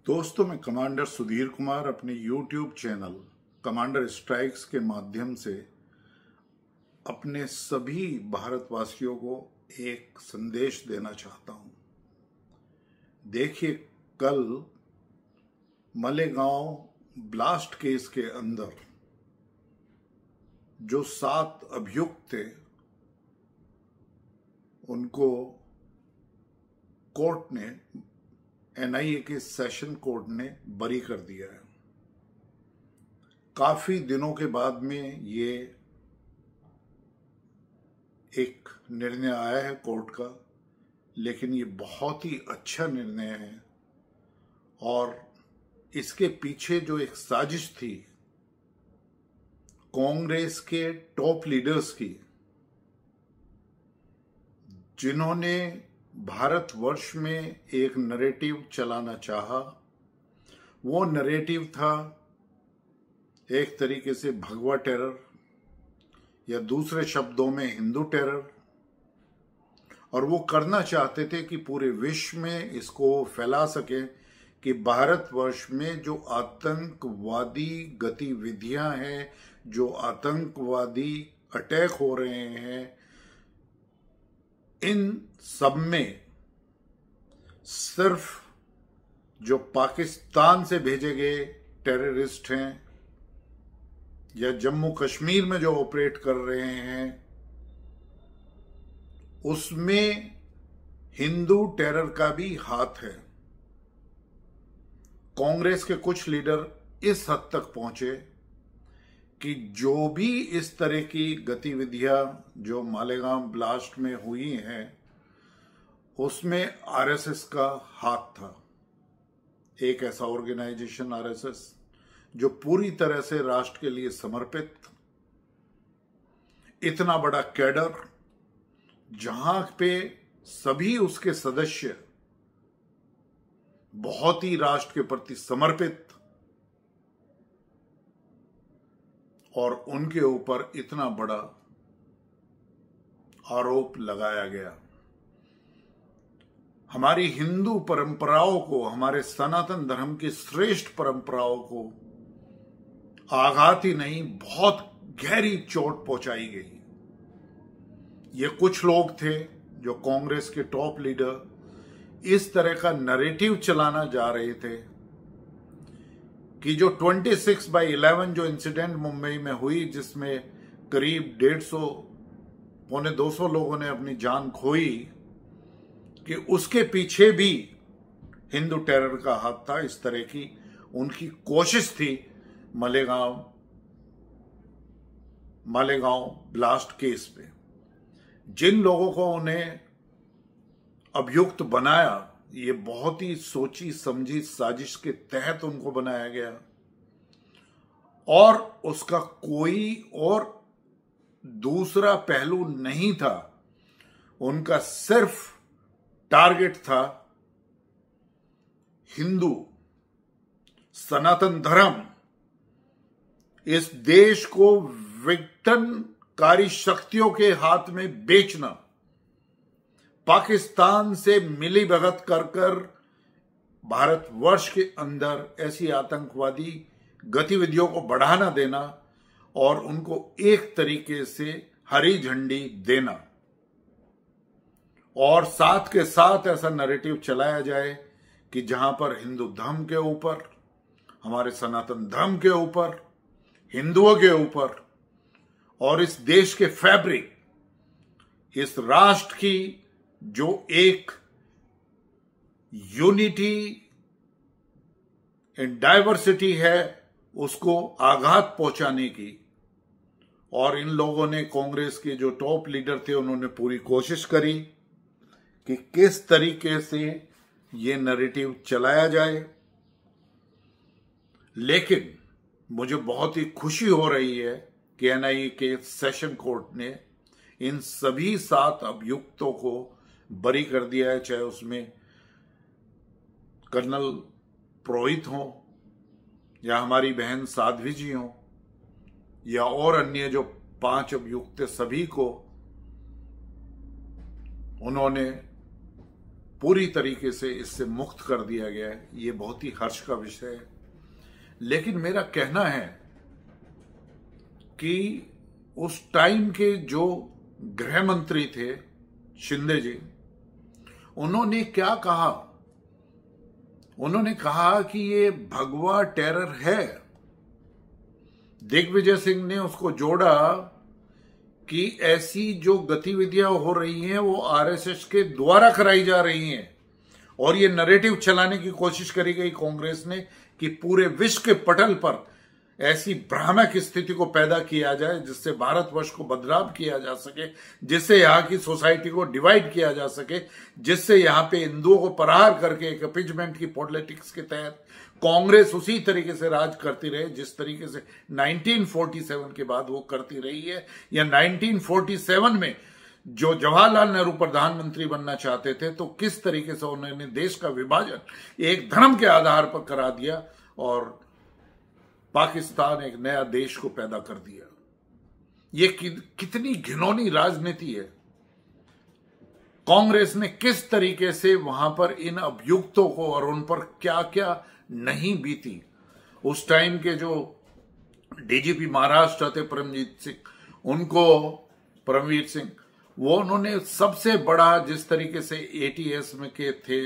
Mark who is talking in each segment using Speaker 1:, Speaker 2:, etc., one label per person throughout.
Speaker 1: दोस्तों, मैं कमांडर सुधीर कुमार अपने YouTube चैनल कमांडर स्ट्राइक्स के माध्यम से अपने सभी भारतवासियों को एक संदेश देना चाहता हूं। देखिए, कल मालेगांव ब्लास्ट केस के अंदर जो 7 अभियुक्त थे उनको कोर्ट ने NIA के सेशन कोर्ट ने बरी कर दिया है। काफी दिनों के बाद में ये एक निर्णय आया है कोर्ट का, लेकिन ये बहुत ही अच्छा निर्णय है। और इसके पीछे जो एक साजिश थी कांग्रेस के टॉप लीडर्स की, जिन्होंने भारतवर्ष में एक नैरेटिव चलाना चाहा, वो नैरेटिव था एक तरीके से भगवा टेरर, या दूसरे शब्दों में हिंदू टेरर। और वो करना चाहते थे कि पूरे विश्व में इसको फैला सके कि भारतवर्ष में जो आतंकवादी गतिविधियां हैं, जो आतंकवादी अटैक हो रहे हैं, इन सब में सिर्फ जो पाकिस्तान से भेजे गए टेररिस्ट हैं या जम्मू कश्मीर में जो ऑपरेट कर रहे हैं, उसमें हिंदू टेरर का भी हाथ है। कांग्रेस के कुछ लीडर इस हद तक पहुंचे कि जो भी इस तरह की गतिविधियां जो मालेगांव ब्लास्ट में हुई हैं, उसमें RSS का हाथ था। एक ऐसा ऑर्गेनाइजेशन RSS जो पूरी तरह से राष्ट्र के लिए समर्पित, इतना बड़ा कैडर, जहां पे सभी उसके सदस्य बहुत ही राष्ट्र के प्रति समर्पित, और उनके ऊपर इतना बड़ा आरोप लगाया गया। हमारी हिंदू परंपराओं को, हमारे सनातन धर्म की श्रेष्ठ परंपराओं को आघात ही नहीं, बहुत गहरी चोट पहुंचाई गई। ये कुछ लोग थे जो कांग्रेस के टॉप लीडर इस तरह का नैरेटिव चलाना जा रहे थे कि जो 26/11 जो इंसिडेंट मुंबई में हुई, जिसमें करीब 150 पौने 200 लोगों ने अपनी जान खोई, कि उसके पीछे भी हिंदू टेरर का हाथ था। इस तरह की उनकी कोशिश थी मालेगांव ब्लास्ट केस पे। जिन लोगों को उन्हें अभियुक्त बनाया, ये बहुत ही सोची समझी साजिश के तहत उनको बनाया गया, और उसका कोई और दूसरा पहलू नहीं था। उनका सिर्फ टारगेट था हिंदू सनातन धर्म, इस देश को विघटनकारी शक्तियों के हाथ में बेचना, पाकिस्तान से मिली भगत कर भारतवर्ष के अंदर ऐसी आतंकवादी गतिविधियों को बढ़ाना देना, और उनको एक तरीके से हरी झंडी देना, और साथ के साथ ऐसा नैरेटिव चलाया जाए कि जहां पर हिंदू धर्म के ऊपर, हमारे सनातन धर्म के ऊपर, हिंदुओं के ऊपर, और इस देश के फैब्रिक, इस राष्ट्र की जो एक यूनिटी इन डाइवर्सिटी है, उसको आघात पहुंचाने की। और इन लोगों ने, कांग्रेस के जो टॉप लीडर थे, उन्होंने पूरी कोशिश करी कि किस तरीके से ये नैरेटिव चलाया जाए। लेकिन मुझे बहुत ही खुशी हो रही है कि NIA के सेशन कोर्ट ने इन सभी 7 अभियुक्तों को बरी कर दिया है, चाहे उसमें कर्नल पुरोहित हो, या हमारी बहन साध्वी जी हो, या और अन्य जो 5 अभियुक्त, सभी को उन्होंने पूरी तरीके से इससे मुक्त कर दिया गया है, ये बहुत ही हर्ष का विषय है। लेकिन मेरा कहना है कि उस टाइम के जो गृह मंत्री थे शिंदे जी, उन्होंने क्या कहा? उन्होंने कहा कि ये भगवा टेरर है। दिग्विजय सिंह ने उसको जोड़ा कि ऐसी जो गतिविधियां हो रही हैं वो आरएसएस के द्वारा कराई जा रही हैं, और ये नैरेटिव चलाने की कोशिश करी गई कांग्रेस ने कि पूरे विश्व के पटल पर ऐसी भ्रामक स्थिति को पैदा किया जाए जिससे भारतवर्ष को बदनाम किया जा सके, जिससे यहाँ की सोसाइटी को डिवाइड किया जा सके, जिससे यहाँ पे हिंदुओं को प्रहार करके एक अपीजमेंट की पॉलिटिक्स के तहत कांग्रेस उसी तरीके से राज करती रहे जिस तरीके से 1947 के बाद वो करती रही है, या 1947 में जो जवाहरलाल नेहरू प्रधानमंत्री बनना चाहते थे तो किस तरीके से उन्होंने देश का विभाजन एक धर्म के आधार पर करा दिया और पाकिस्तान एक नया देश को पैदा कर दिया। ये कितनी घिनौनी राजनीति है। कांग्रेस ने किस तरीके से वहां पर इन अभियुक्तों को और उन पर क्या क्या नहीं बीती। उस टाइम के जो डीजीपी महाराष्ट्र थे परमवीर सिंह, वो उन्होंने सबसे बड़ा जिस तरीके से एटीएस में के थे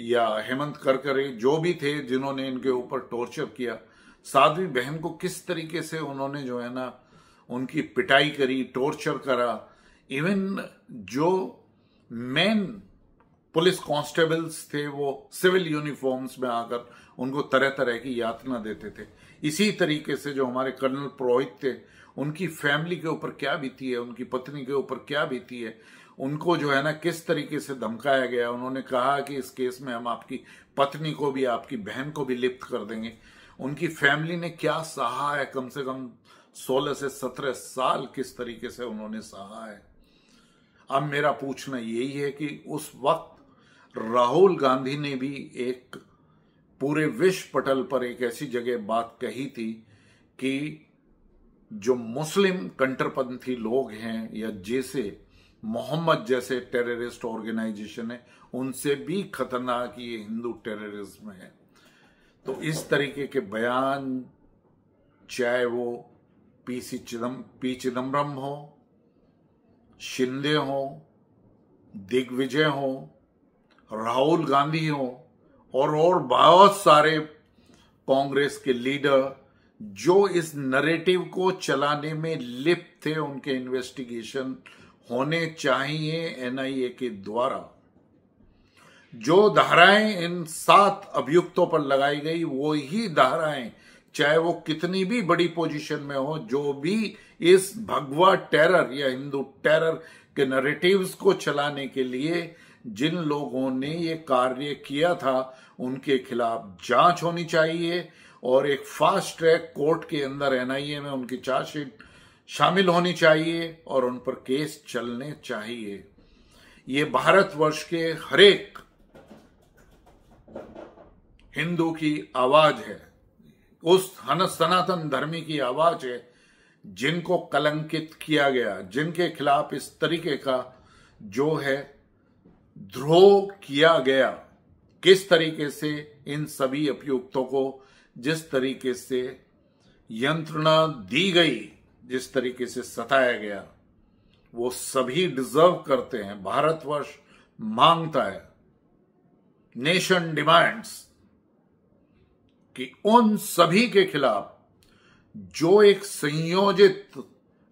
Speaker 1: या हेमंत करकरे जो भी थे जिन्होंने इनके ऊपर टॉर्चर किया, साध्वी बहन को किस तरीके से उन्होंने जो है ना उनकी पिटाई करी, टॉर्चर करा। इवन जो मेन पुलिस कांस्टेबल्स थे वो सिविल यूनिफॉर्म्स में आकर उनको तरह तरह की यातना देते थे। इसी तरीके से जो हमारे कर्नल पुरोहित थे, उनकी फैमिली के ऊपर क्या बीती है, उनकी पत्नी के ऊपर क्या बीती है, उनको जो है ना किस तरीके से धमकाया गया। उन्होंने कहा कि इस केस में हम आपकी पत्नी को भी आपकी बहन को भी लिप्त कर देंगे। उनकी फैमिली ने क्या सहा है, कम से कम 16 से 17 साल किस तरीके से उन्होंने सहा है। अब मेरा पूछना यही है कि उस वक्त राहुल गांधी ने भी एक पूरे विश्व पटल पर एक ऐसी जगह बात कही थी कि जो मुस्लिम कट्टरपंथी लोग हैं या जैसे मोहम्मद जैसे टेररिस्ट ऑर्गेनाइजेशन है, उनसे भी खतरनाक ये हिंदू टेररिज्म है। तो इस तरीके के बयान चाहे वो पी चिदम्बरम हो, शिंदे हो, दिग्विजय हो, राहुल गांधी हो और बहुत सारे कांग्रेस के लीडर जो इस नैरेटिव को चलाने में लिप्त थे, उनके इन्वेस्टिगेशन होने चाहिए एनआईए के द्वारा। जो धाराएं इन 7 अभियुक्तों पर लगाई गई वो ही धाराएं, चाहे वो कितनी भी बड़ी पोजीशन में हो, जो भी इस भगवा टेरर या हिंदू टेरर के नैरेटिव्स को चलाने के लिए जिन लोगों ने ये कार्य किया था, उनके खिलाफ जांच होनी चाहिए और एक फास्ट ट्रैक कोर्ट के अंदर एनआईए में उनकी चार्जशीट शामिल होनी चाहिए और उन पर केस चलने चाहिए। ये भारतवर्ष के हरेक हिंदू की आवाज है, उस सनातन धर्मी की आवाज है जिनको कलंकित किया गया, जिनके खिलाफ इस तरीके का जो है द्रोह किया गया। किस तरीके से इन सभी अभियुक्तों को जिस तरीके से यंत्रणा दी गई, जिस तरीके से सताया गया, वो सभी डिजर्व करते हैं। भारतवर्ष मांगता है, नेशन डिमांड्स कि उन सभी के खिलाफ जो एक संयोजित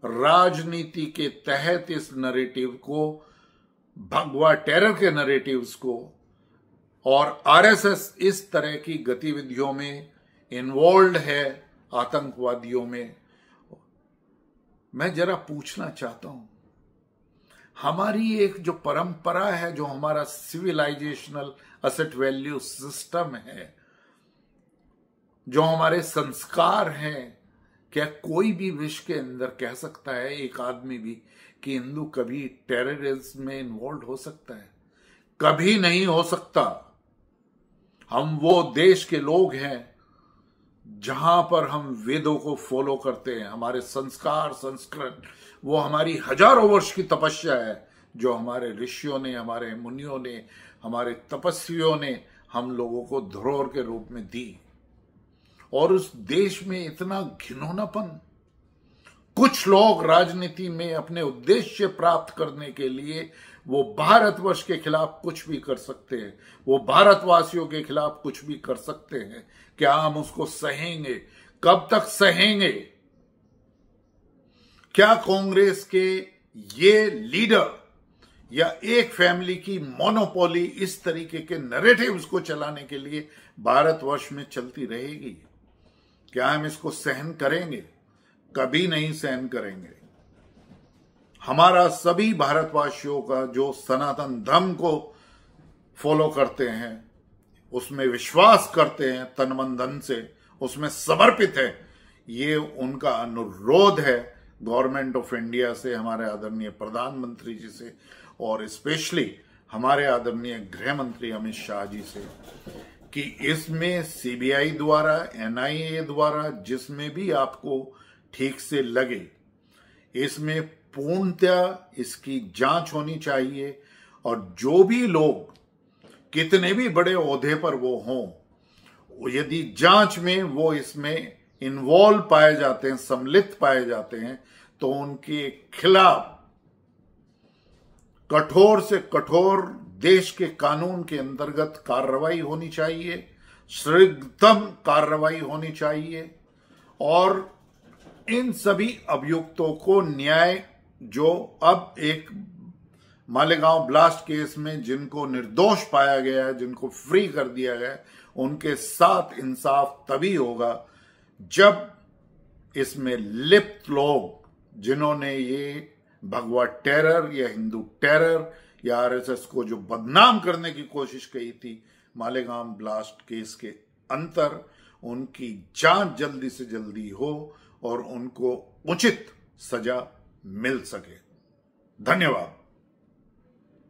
Speaker 1: राजनीति के तहत इस नैरेटिव को, भगवा टेरर के नैरेटिव्स को और आरएसएस इस तरह की गतिविधियों में इन्वॉल्व है, आतंकवादियों में। मैं जरा पूछना चाहता हूं, हमारी एक जो परंपरा है, जो हमारा सिविलाइजेशनल असेट वैल्यू सिस्टम है, जो हमारे संस्कार हैं, क्या कोई भी विश्व के अंदर कह सकता है, एक आदमी भी, कि हिंदू कभी टेररिज्म में इन्वॉल्व हो सकता है? कभी नहीं हो सकता। हम वो देश के लोग हैं जहां पर हम वेदों को फॉलो करते हैं, हमारे संस्कार संस्कृत, वो हमारी हजारों वर्ष की तपस्या है जो हमारे ऋषियों ने, हमारे मुनियों ने, हमारे तपस्वियों ने हम लोगों को धरोहर के रूप में दी। और उस देश में इतना घिनौनापन, कुछ लोग राजनीति में अपने उद्देश्य प्राप्त करने के लिए वो भारतवर्ष के खिलाफ कुछ भी कर सकते हैं, वो भारतवासियों के खिलाफ कुछ भी कर सकते हैं। क्या हम उसको सहेंगे? कब तक सहेंगे? क्या कांग्रेस के ये लीडर या एक फैमिली की मोनोपोली इस तरीके के नैरेटिव्स को चलाने के लिए भारतवर्ष में चलती रहेगी? क्या हम इसको सहन करेंगे? कभी नहीं सहन करेंगे। हमारा सभी भारतवासियों का जो सनातन धर्म को फॉलो करते हैं, उसमें विश्वास करते हैं, तन मन धन से उसमें समर्पित है, ये उनका अनुरोध है गवर्नमेंट ऑफ इंडिया से, हमारे आदरणीय प्रधानमंत्री जी से, और स्पेशली हमारे आदरणीय गृह मंत्री अमित शाह जी से, कि इसमें सीबीआई द्वारा, एनआईए द्वारा, जिसमें भी आपको ठीक से लगे, इसमें पूर्णतया इसकी जांच होनी चाहिए। और जो भी लोग कितने भी बड़े ओहदे पर वो हों, यदि जांच में वो इसमें इन्वॉल्व पाए जाते हैं, सम्मिलित पाए जाते हैं, तो उनके खिलाफ कठोर से कठोर देश के कानून के अंतर्गत कार्रवाई होनी चाहिए, शीघ्रतम कार्रवाई होनी चाहिए। और इन सभी अभियुक्तों को न्याय, जो अब एक मालेगांव ब्लास्ट केस में जिनको निर्दोष पाया गया है, जिनको फ्री कर दिया गया है, उनके साथ इंसाफ तभी होगा जब इसमें लिप्त लोग, जिन्होंने ये भगवा टेरर या हिंदू टेरर या आरएसएस को जो बदनाम करने की कोशिश की थी मालेगांव ब्लास्ट केस के अंतर, उनकी जांच जल्दी से जल्दी हो और उनको उचित सजा मिल सके। धन्यवाद।